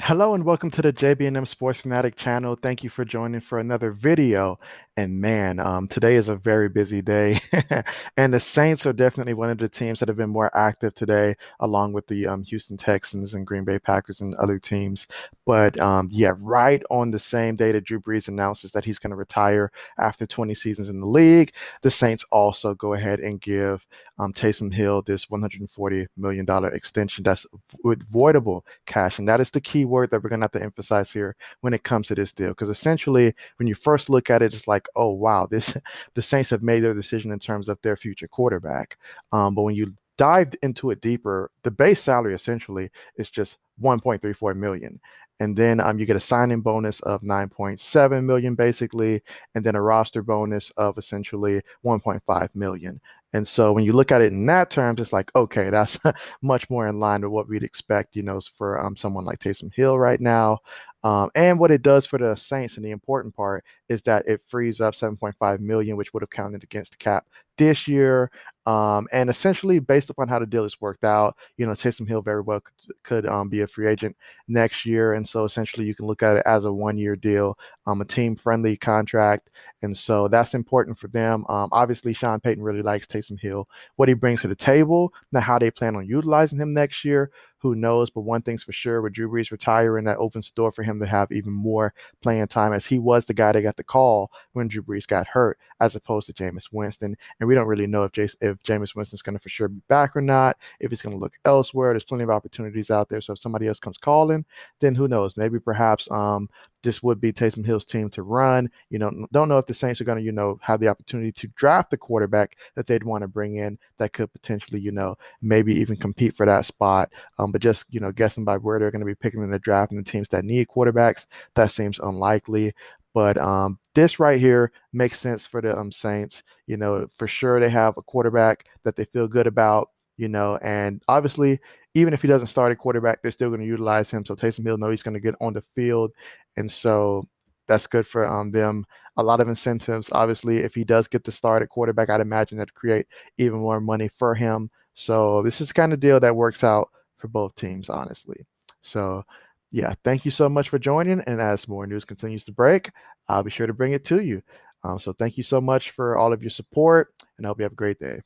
Hello and welcome to the JB&M Sports Fanatic channel. Thank you for joining for another video. And man, today is a very busy day. And the Saints are definitely one of the teams that have been more active today, along with the Houston Texans and Green Bay Packers and other teams. But yeah, right on the same day that Drew Brees announces that he's going to retire after 20 seasons in the league, the Saints also go ahead and give Taysom Hill this $140 million extension that's with voidable cash. And that is the key word that we're going to have to emphasize here when it comes to this deal. Because essentially, when you first look at it, it's like, oh, wow, the Saints have made their decision in terms of their future quarterback. But when you dived into it deeper, the base salary essentially is just 1.34 million. And then you get a signing bonus of 9.7 million basically, and then a roster bonus of essentially 1.5 million. And so when you look at it in that terms, it's like, okay, that's much more in line with what we'd expect, for someone like Taysom Hill right now. And what it does for the Saints, and the important part is that it frees up 7.5 million, which would have counted against the cap this year. And essentially, based upon how the deal is worked out, Taysom Hill very well could be a free agent next year. And so essentially, you can look at it as a 1 year deal, a team friendly contract. And so that's important for them. Obviously, Sean Payton really likes Taysom Hill, what he brings to the table, now how they plan on utilizing him next year. Who knows? But one thing's for sure, with Drew Brees retiring, that opens the door for him to have even more playing time, as he was the guy that got the call when Drew Brees got hurt, as opposed to Jameis Winston. And we don't really know if Jameis Winston's going to for sure be back or not, if he's going to look elsewhere. There's plenty of opportunities out there. So if somebody else comes calling, then who knows? Maybe perhaps this would be Taysom Hill's team to run. Don't know if the Saints are going to, have the opportunity to draft the quarterback that they'd want to bring in that could potentially, maybe even compete for that spot. But just, guessing by where they're going to be picking in the draft and the teams that need quarterbacks, that seems unlikely. But this right here makes sense for the Saints. For sure they have a quarterback that they feel good about, and obviously, even if he doesn't start a quarterback, they're still going to utilize him. So Taysom Hill knows he's going to get on the field. And so that's good for them. A lot of incentives. Obviously, if he does get the start at quarterback, I'd imagine that'd create even more money for him. So this is the kind of deal that works out for both teams, honestly. So yeah, thank you so much for joining. And as more news continues to break, I'll be sure to bring it to you. So thank you so much for all of your support, and I hope you have a great day.